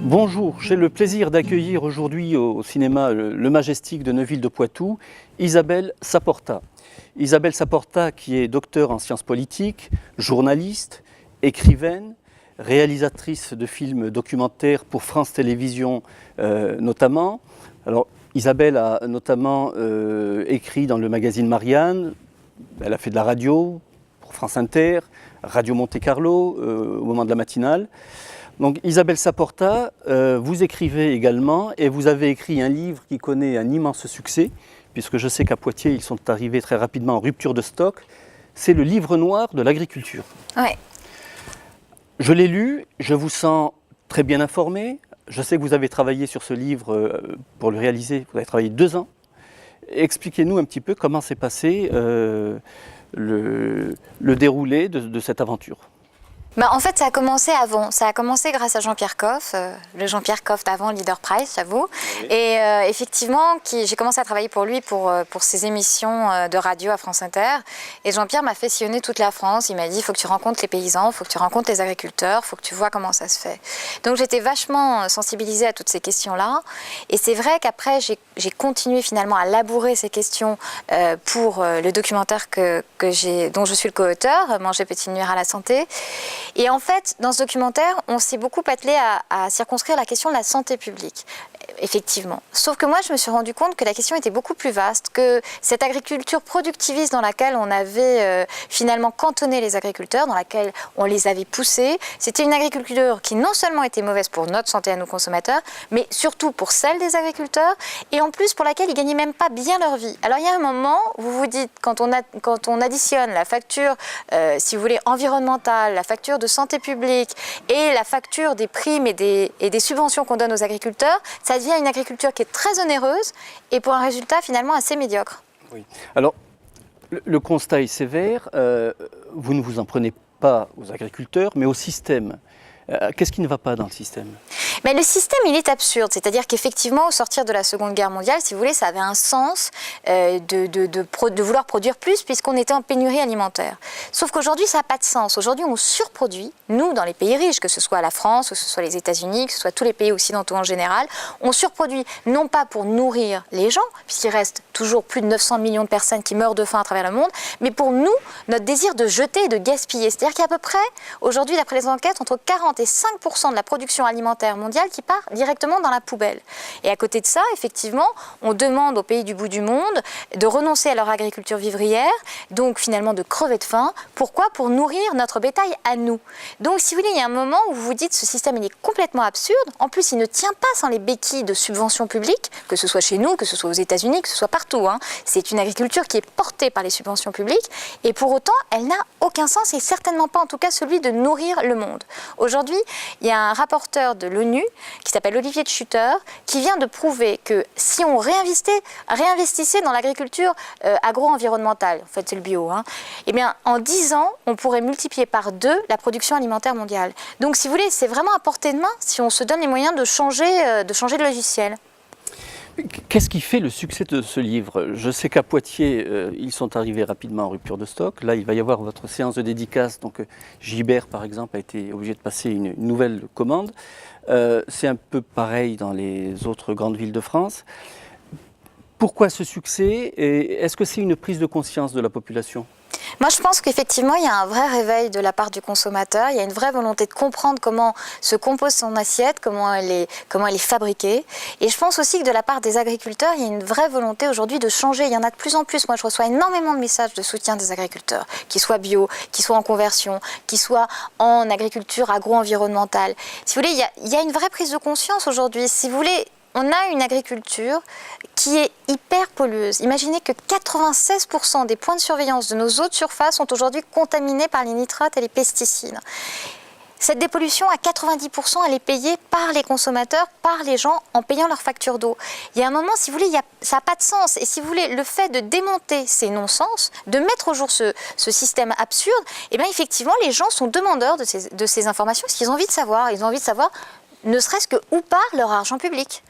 Bonjour, j'ai le plaisir d'accueillir aujourd'hui au cinéma Le Majestic de Neuville-de-Poitou, Isabelle Saporta. Isabelle Saporta qui est docteure en sciences politiques, journaliste, écrivaine, réalisatrice de films documentaires pour France Télévisions notamment. Alors Isabelle a notamment écrit dans le magazine Marianne, elle a fait de la radio pour France Inter, Radio Monte Carlo au moment de la matinale. Donc Isabelle Saporta, vous écrivez également et vous avez écrit un livre qui connaît un immense succès, puisque je sais qu'à Poitiers, ils sont arrivés très rapidement en rupture de stock. C'est le livre noir de l'agriculture. Ouais. Je l'ai lu, je vous sens très bien informé. Je sais que vous avez travaillé sur ce livre pour le réaliser, vous avez travaillé 2 ans. Expliquez-nous un petit peu comment s'est passé le déroulé de cette aventure. En fait, ça a commencé avant. Ça a commencé grâce à Jean-Pierre Coff, le Jean-Pierre Coff d'avant, Leader Price, j'avoue. Oui. Et effectivement, j'ai commencé à travailler pour lui pour ses émissions de radio à France Inter. Et Jean-Pierre m'a fait sillonner toute la France. Il m'a dit, il faut que tu rencontres les paysans, il faut que tu rencontres les agriculteurs, il faut que tu vois comment ça se fait. Donc j'étais vachement sensibilisée à toutes ces questions-là. Et c'est vrai qu'après, j'ai continué finalement à labourer ces questions pour le documentaire dont je suis le co-auteur, Manger peut-il nuire à la santé. Et en fait, dans ce documentaire, on s'est beaucoup attelé à circonscrire la question de la santé publique. Effectivement. Sauf que moi, je me suis rendu compte que la question était beaucoup plus vaste, que cette agriculture productiviste dans laquelle on avait finalement cantonné les agriculteurs, dans laquelle on les avait poussés, c'était une agriculture qui non seulement était mauvaise pour notre santé à nos consommateurs, mais surtout pour celle des agriculteurs, et en plus pour laquelle ils ne gagnaient même pas bien leur vie. Alors il y a un moment, vous vous dites, quand on additionne la facture, si vous voulez, environnementale, la facture de santé publique et la facture des primes et des subventions qu'on donne aux agriculteurs, ça devient une agriculture qui est très onéreuse et pour un résultat finalement assez médiocre. Oui. Alors, le constat est sévère. Vous ne vous en prenez pas aux agriculteurs, mais au système. Qu'est-ce qui ne va pas dans le système ? Mais le système, il est absurde. C'est-à-dire qu'effectivement, au sortir de la Seconde Guerre mondiale, si vous voulez, ça avait un sens de vouloir produire plus puisqu'on était en pénurie alimentaire. Sauf qu'aujourd'hui, ça n'a pas de sens. Aujourd'hui, on surproduit. Nous, dans les pays riches, que ce soit la France, que ce soit les États-Unis, que ce soit tous les pays occidentaux en général, on surproduit non pas pour nourrir les gens, puisqu'il reste toujours plus de 900 millions de personnes qui meurent de faim à travers le monde, mais pour nous, notre désir de jeter et de gaspiller. C'est-à-dire qu'il y a à peu près, aujourd'hui, d'après les enquêtes, entre 40 et 5% de la production alimentaire mondiale qui part directement dans la poubelle. Et à côté de ça, effectivement, on demande aux pays du bout du monde de renoncer à leur agriculture vivrière, donc finalement de crever de faim. Pourquoi ? Pour nourrir notre bétail à nous. Donc si vous voulez, il y a un moment où vous vous dites ce système il est complètement absurde. En plus, il ne tient pas sans les béquilles de subventions publiques, que ce soit chez nous, que ce soit aux États-Unis, que ce soit partout. C'est une agriculture qui est portée par les subventions publiques et pour autant, elle n'a aucun sens et certainement pas en tout cas celui de nourrir le monde. Aujourd'hui, il y a un rapporteur de l'ONU qui s'appelle Olivier de Schutter qui vient de prouver que si on réinvestissait dans l'agriculture agro-environnementale, en fait c'est le bio, eh bien en 10 ans, on pourrait multiplier par 2 la production alimentaire mondiale. Donc si vous voulez, c'est vraiment à portée de main si on se donne les moyens de changer de logiciel. Qu'est-ce qui fait le succès de ce livre ? Je sais qu'à Poitiers, ils sont arrivés rapidement en rupture de stock. Là, il va y avoir votre séance de dédicace. Donc, Gilbert, par exemple, a été obligé de passer une nouvelle commande. C'est un peu pareil dans les autres grandes villes de France. Pourquoi ce succès ? Et est-ce que c'est une prise de conscience de la population ? Moi, je pense qu'effectivement, il y a un vrai réveil de la part du consommateur. Il y a une vraie volonté de comprendre comment se compose son assiette, comment elle est fabriquée. Et je pense aussi que de la part des agriculteurs, il y a une vraie volonté aujourd'hui de changer. Il y en a de plus en plus. Moi, je reçois énormément de messages de soutien des agriculteurs, qu'ils soient bio, qu'ils soient en conversion, qu'ils soient en agriculture agro-environnementale. Si vous voulez, il y a une vraie prise de conscience aujourd'hui. Si vous voulez, on a une agriculture qui est hyper pollueuse. Imaginez que 96% des points de surveillance de nos eaux de surface sont aujourd'hui contaminés par les nitrates et les pesticides. Cette dépollution, à 90%, elle est payée par les consommateurs, par les gens, en payant leur facture d'eau. Il y a un moment, si vous voulez, ça n'a pas de sens. Et si vous voulez, le fait de démonter ces non-sens, de mettre au jour ce système absurde, eh bien, effectivement, les gens sont demandeurs de ces informations parce qu'ils ont envie de savoir. Ils ont envie de savoir, ne serait-ce que où part leur argent public.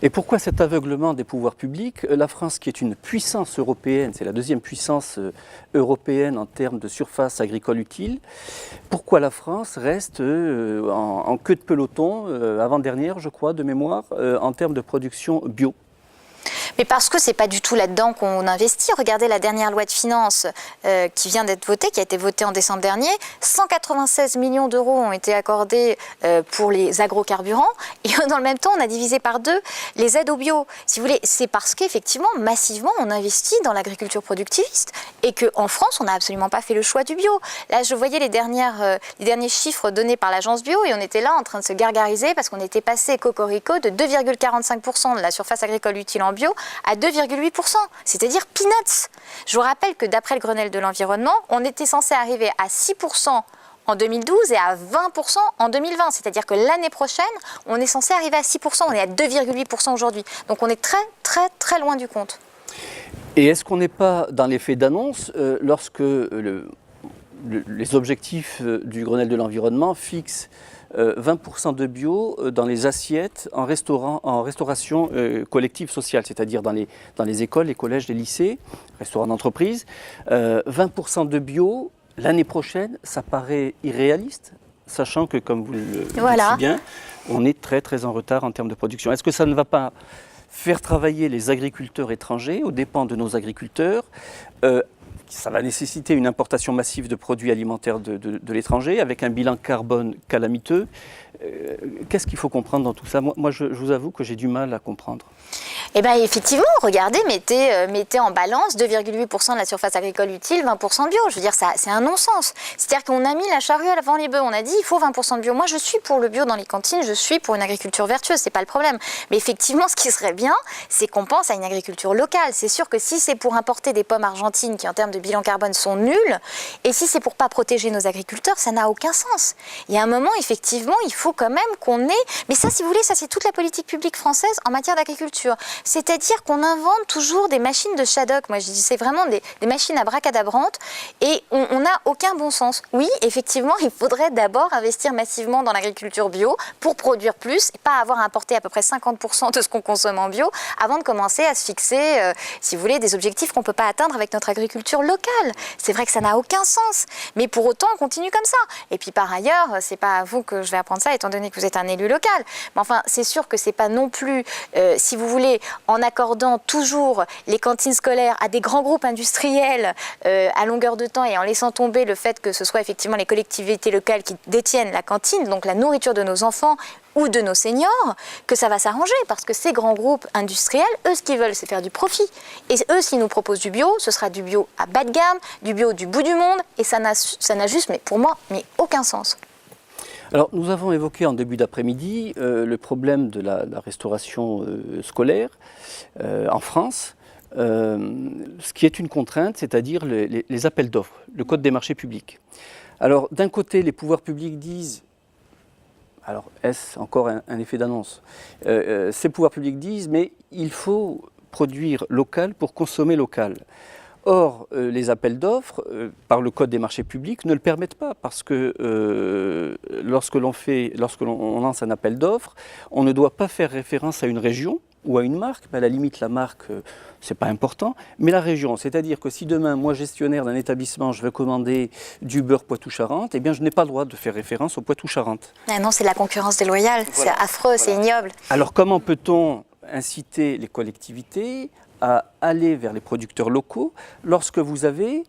Et pourquoi cet aveuglement des pouvoirs publics? La France, qui est une puissance européenne, c'est la deuxième puissance européenne en termes de surface agricole utile, pourquoi la France reste en queue de peloton, avant-dernière je crois, de mémoire, en termes de production bio? Mais parce que c'est pas du tout là-dedans qu'on investit. Regardez la dernière loi de finances qui vient d'être votée, qui a été votée en décembre dernier. 196 millions d'euros ont été accordés pour les agrocarburants. Et dans le même temps, on a divisé par 2 les aides au bio. Si vous voulez, c'est parce qu'effectivement, massivement, on investit dans l'agriculture productiviste et qu'en France, on n'a absolument pas fait le choix du bio. Là, je voyais les derniers chiffres donnés par l'agence bio et on était là en train de se gargariser parce qu'on était passé cocorico de 2,45% de la surface agricole utile en bio à 2,8%, c'est-à-dire peanuts. Je vous rappelle que d'après le Grenelle de l'environnement, on était censé arriver à 6% en 2012 et à 20% en 2020. C'est-à-dire que l'année prochaine, on est censé arriver à 6%, on est à 2,8% aujourd'hui. Donc on est très très très loin du compte. Et est-ce qu'on n'est pas dans l'effet d'annonce lorsque les objectifs du Grenelle de l'environnement fixent 20% de bio dans les assiettes en restauration collective sociale, c'est-à-dire dans les écoles, les collèges, les lycées, restaurants d'entreprise. 20% de bio, l'année prochaine, ça paraît irréaliste, sachant que, comme vous le dites si bien, on est très très en retard en termes de production. Est-ce que ça ne va pas faire travailler les agriculteurs étrangers aux dépens de nos agriculteurs? Ça va nécessiter une importation massive de produits alimentaires de l'étranger, avec un bilan carbone calamiteux. Qu'est-ce qu'il faut comprendre dans tout ça? Moi, je vous avoue que j'ai du mal à comprendre. Eh bien, effectivement, regardez, mettez en balance 2,8% de la surface agricole utile, 20% bio. Je veux dire, c'est un non-sens. C'est-à-dire qu'on a mis la charrue avant les bœufs. On a dit, il faut 20% de bio. Moi, je suis pour le bio dans les cantines, je suis pour une agriculture vertueuse, c'est pas le problème. Mais effectivement, ce qui serait bien, c'est qu'on pense à une agriculture locale. C'est sûr que si c'est pour importer des pommes argentines qui, en termes de bilan carbone, sont nulles, et si c'est pour pas protéger nos agriculteurs, ça n'a aucun sens. Il y a un moment, effectivement, il faut quand même qu'on ait... Mais ça, si vous voulez, ça, c'est toute la politique publique française en matière d'agriculture. C'est-à-dire qu'on invente toujours des machines de Shadok. Moi, je dis, c'est vraiment des machines abracadabrantes et on n'a aucun bon sens. Oui, effectivement, il faudrait d'abord investir massivement dans l'agriculture bio pour produire plus et pas avoir à importer à peu près 50% de ce qu'on consomme en bio avant de commencer à se fixer, si vous voulez, des objectifs qu'on ne peut pas atteindre avec notre agriculture locale. C'est vrai que ça n'a aucun sens. Mais pour autant, on continue comme ça. Et puis par ailleurs, c'est pas à vous que je vais apprendre ça, étant donné que vous êtes un élu local. Mais enfin, c'est sûr que c'est pas non plus, si vous voulez, en accordant toujours les cantines scolaires à des grands groupes industriels à longueur de temps et en laissant tomber le fait que ce soit effectivement les collectivités locales qui détiennent la cantine, donc la nourriture de nos enfants ou de nos seniors, que ça va s'arranger parce que ces grands groupes industriels, eux, ce qu'ils veulent, c'est faire du profit. Et eux, s'ils nous proposent du bio, ce sera du bio à bas de gamme, du bio du bout du monde, et ça n'a juste, mais pour moi, mais aucun sens. Alors, nous avons évoqué en début d'après-midi le problème de la restauration scolaire en France, ce qui est une contrainte, c'est-à-dire les appels d'offres, le code des marchés publics. Alors, d'un côté, les pouvoirs publics disent, alors est-ce encore un effet d'annonce? Ces pouvoirs publics disent, mais il faut produire local pour consommer local. Or, les appels d'offres, par le Code des marchés publics, ne le permettent pas parce que lorsque l'on lance un appel d'offres, on ne doit pas faire référence à une région ou à une marque. À la limite, la marque, c'est pas important, mais la région. C'est-à-dire que si demain, moi, gestionnaire d'un établissement, je veux commander du beurre Poitou-Charentes, eh bien, je n'ai pas le droit de faire référence au Poitou-Charentes. Ah non, c'est de la concurrence déloyale, voilà. C'est affreux, voilà. C'est ignoble. Alors, comment peut-on inciter les collectivités à aller vers les producteurs locaux lorsque vous avez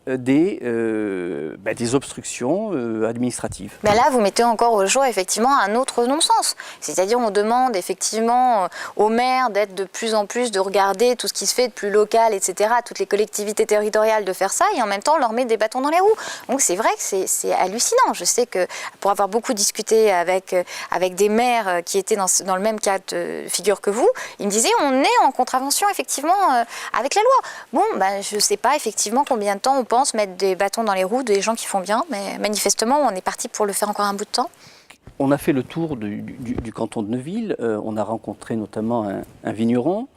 des obstructions administratives? Mais là, vous mettez encore au jour effectivement un autre non-sens. C'est-à-dire on demande effectivement aux maires d'être de plus en plus, de regarder tout ce qui se fait de plus local, etc., toutes les collectivités territoriales de faire ça, et en même temps on leur met des bâtons dans les roues. Donc c'est vrai que c'est hallucinant. Je sais que pour avoir beaucoup discuté avec des maires qui étaient dans le même cas de figure que vous, ils me disaient on est en contravention effectivement avec la loi. Bon, je ne sais pas effectivement combien de temps on pense mettre des bâtons dans les roues des gens qui font bien, mais manifestement, on est parti pour le faire encore un bout de temps. On a fait le tour du canton de Neuville, on a rencontré notamment un vigneron.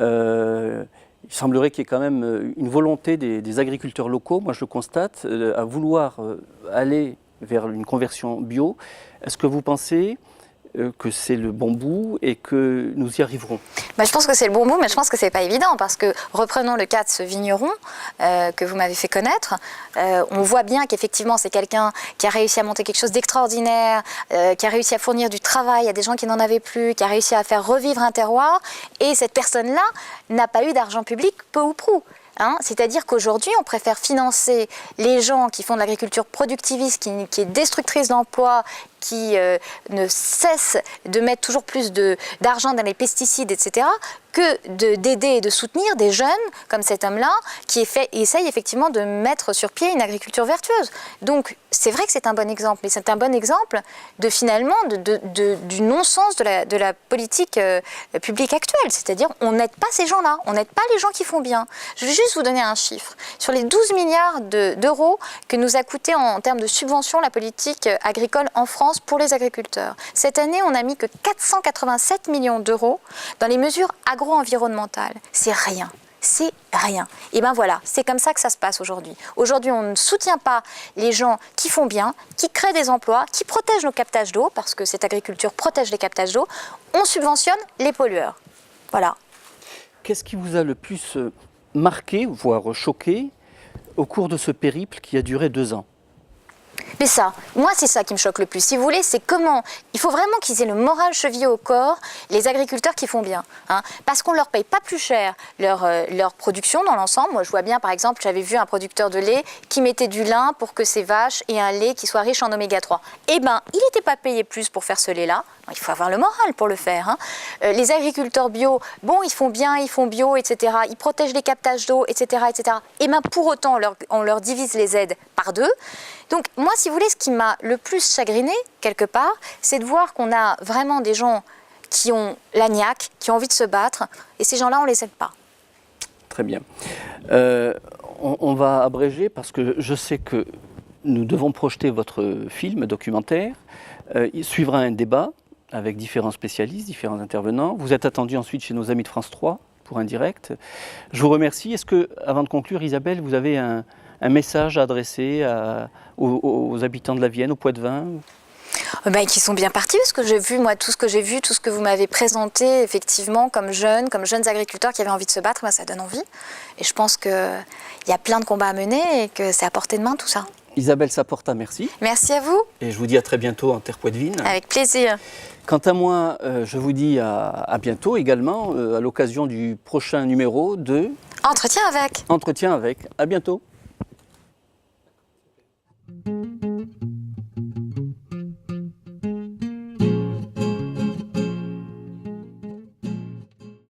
Il semblerait qu'il y ait quand même une volonté des agriculteurs locaux, moi je le constate, à vouloir aller vers une conversion bio. Est-ce que vous pensez que c'est le bon bout et que nous y arriverons? Je pense que c'est le bon bout, mais je pense que c'est pas évident parce que, reprenons le cas de ce vigneron que vous m'avez fait connaître, on voit bien qu'effectivement c'est quelqu'un qui a réussi à monter quelque chose d'extraordinaire, qui a réussi à fournir du travail à des gens qui n'en avaient plus, qui a réussi à faire revivre un terroir, et cette personne-là n'a pas eu d'argent public peu ou prou. C'est-à-dire qu'aujourd'hui, on préfère financer les gens qui font de l'agriculture productiviste, qui est destructrice d'emplois, qui ne cesse de mettre toujours plus d'argent dans les pesticides, etc., que d'aider et de soutenir des jeunes comme cet homme-là qui essaye effectivement de mettre sur pied une agriculture vertueuse. Donc c'est vrai que c'est un bon exemple, mais c'est un bon exemple de finalement du non-sens de la politique publique actuelle. C'est-à-dire on n'aide pas ces gens-là, on n'aide pas les gens qui font bien. Je vais juste vous donner un chiffre. Sur les 12 milliards d'euros que nous a coûté en termes de subventions la politique agricole en France pour les agriculteurs, cette année on n'a mis que 487 millions d'euros dans les mesures agro-environnementales. C'est rien. C'est rien. Et bien voilà, c'est comme ça que ça se passe aujourd'hui. Aujourd'hui, on ne soutient pas les gens qui font bien, qui créent des emplois, qui protègent nos captages d'eau, parce que cette agriculture protège les captages d'eau. On subventionne les pollueurs. Voilà. Qu'est-ce qui vous a le plus marqué, voire choqué, au cours de ce périple qui a duré 2 ans? Mais ça, moi c'est ça qui me choque le plus. Si vous voulez, c'est comment il faut vraiment qu'ils aient le moral chevillé au corps, les agriculteurs qui font bien. Parce qu'on ne leur paye pas plus cher leur production dans l'ensemble. Moi je vois bien, par exemple, j'avais vu un producteur de lait qui mettait du lin pour que ses vaches aient un lait qui soit riche en oméga 3. Eh bien, il n'était pas payé plus pour faire ce lait-là. Il faut avoir le moral pour le faire. Les agriculteurs bio, bon, ils font bien, ils font bio, etc. Ils protègent les captages d'eau, etc., etc. Et bien pour autant, on leur divise les aides par 2. Donc moi, si vous voulez, ce qui m'a le plus chagriné, quelque part, c'est de voir qu'on a vraiment des gens qui ont la niaque, qui ont envie de se battre, et ces gens-là, on ne les aide pas. Très bien. On va abréger parce que je sais que nous devons projeter votre film documentaire. Il suivra un débat avec différents spécialistes, différents intervenants. Vous êtes attendu ensuite chez nos amis de France 3 pour un direct. Je vous remercie. Est-ce que, avant de conclure, Isabelle, vous avez un message à adresser aux habitants de la Vienne, au Poitevin? Qui sont bien partis, parce que j'ai vu, moi, tout ce que j'ai vu, tout ce que vous m'avez présenté, effectivement, comme jeunes agriculteurs qui avaient envie de se battre, ça donne envie. Et je pense qu'il y a plein de combats à mener et que c'est à portée de main, tout ça. Isabelle Saporta, merci. Merci à vous. Et je vous dis à très bientôt en Terre Poitevine. Avec plaisir. Quant à moi, je vous dis à bientôt également, à l'occasion du prochain numéro de Entretien avec. Entretien avec. À bientôt.